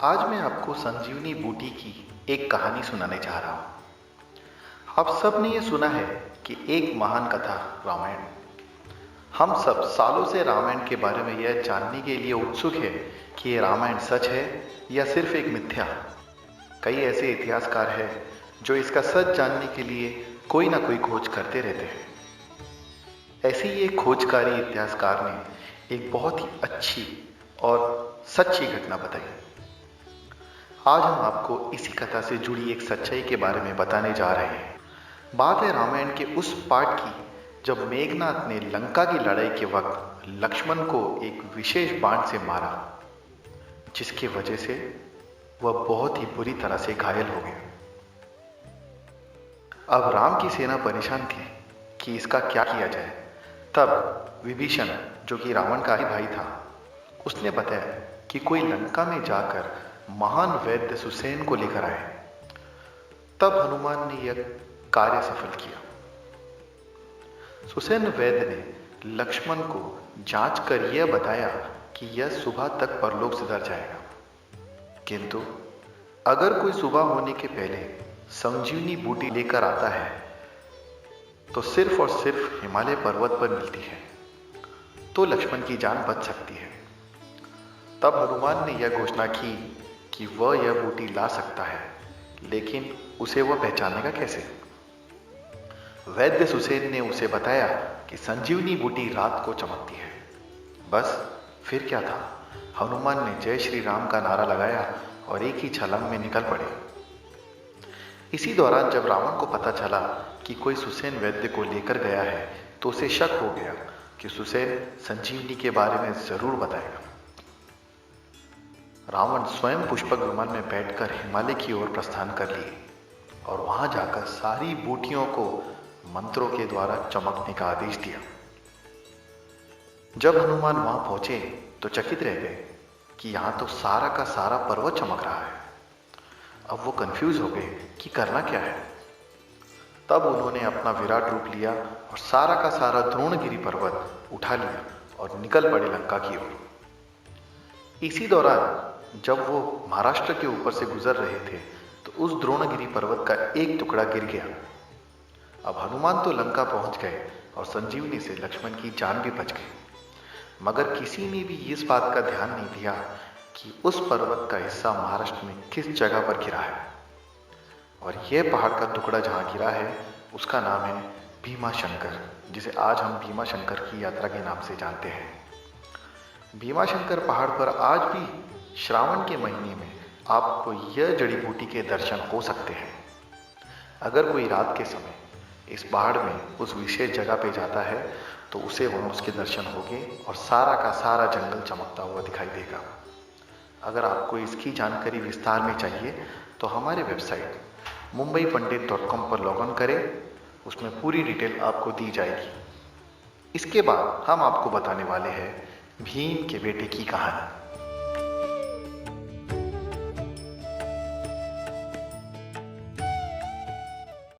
आज मैं आपको संजीवनी बूटी की एक कहानी सुनाने जा रहा हूँ। आप सब ने ये सुना है कि एक महान कथा रामायण। हम सब सालों से रामायण के बारे में यह जानने के लिए उत्सुक है कि ये रामायण सच है या सिर्फ एक मिथ्या। कई ऐसे इतिहासकार हैं जो इसका सच जानने के लिए कोई ना कोई खोज करते रहते हैं। ऐसी ही एक खोजकारी इतिहासकार ने एक बहुत ही अच्छी और सच्ची घटना बताई। आज हम आपको इसी कथा से जुड़ी एक सच्चाई के बारे में बताने जा रहे हैं। बात है रामायण के उस पार्ट की जब मेघनाथ ने लंका की लड़ाई के वक्त लक्ष्मण को एक विशेष बाण से मारा, जिसकी वजह से वह बहुत ही बुरी तरह से घायल हो गया। अब राम की सेना परेशान थी कि इसका क्या किया जाए। तब विभीषण, जो कि रावण का ही भाई था, उसने बताया कि कोई लंका में जाकर महान वैद्य सुसेन को लेकर आए। तब हनुमान ने यह कार्य सफल किया। सुसेन वैद्य ने लक्ष्मण को जांच कर यह बताया कि यह सुबह तक परलोक सुधर जाएगा, किंतु अगर कोई सुबह होने के पहले संजीवनी बूटी लेकर आता है तो सिर्फ और सिर्फ हिमालय पर्वत पर मिलती है, तो लक्ष्मण की जान बच सकती है। तब हनुमान ने यह घोषणा की कि वह यह बूटी ला सकता है, लेकिन उसे वह पहचानेगा कैसे। वैद्य सुसेन ने उसे बताया कि संजीवनी बूटी रात को चमकती है। बस फिर क्या था, हनुमान ने जय श्री राम का नारा लगाया और एक ही छलांग में निकल पड़े। इसी दौरान जब रावण को पता चला कि कोई सुसेन वैद्य को लेकर गया है, तो उसे शक हो गया कि सुसेन संजीवनी के बारे में जरूर बताएगा। रावण स्वयं पुष्पक विमान में बैठकर हिमालय की ओर प्रस्थान कर लिए और वहां जाकर सारी बूटियों को मंत्रों के द्वारा चमकने का आदेश दिया। जब हनुमान वहां पहुंचे तो चकित रह गए कि यहां तो सारा का सारा पर्वत चमक रहा है। अब वो कंफ्यूज हो गए कि करना क्या है। तब उन्होंने अपना विराट रूप लिया और सारा का सारा द्रोणगिरी पर्वत उठा लिया और निकल पड़े लंका की ओर। इसी दौरान जब वो महाराष्ट्र के ऊपर से गुजर रहे थे तो उस द्रोणगिरी पर्वत का एक टुकड़ा गिर गया। अब हनुमान तो लंका पहुंच गए और संजीवनी से लक्ष्मण की जान भी बच गई, मगर किसी ने भी इस बात का ध्यान नहीं दिया कि उस पर्वत का हिस्सा महाराष्ट्र में किस जगह पर गिरा है। और यह पहाड़ का टुकड़ा जहां गिरा है उसका नाम है भीमा शंकर, जिसे आज हम भीमा शंकर की यात्रा के नाम से जानते हैं। भीमा शंकर पहाड़ पर आज भी श्रावण के महीने में आपको यह जड़ी बूटी के दर्शन हो सकते हैं। अगर कोई रात के समय इस पहाड़ में उस विशेष जगह पे जाता है तो उसे वहाँ उसके दर्शन होंगे और सारा का सारा जंगल चमकता हुआ दिखाई देगा। अगर आपको इसकी जानकारी विस्तार में चाहिए तो हमारे वेबसाइट mumbaiPandit.com पर लॉग इन करें, उसमें पूरी डिटेल आपको दी जाएगी। इसके बाद हम आपको बताने वाले हैं भीम के बेटे की कहानी।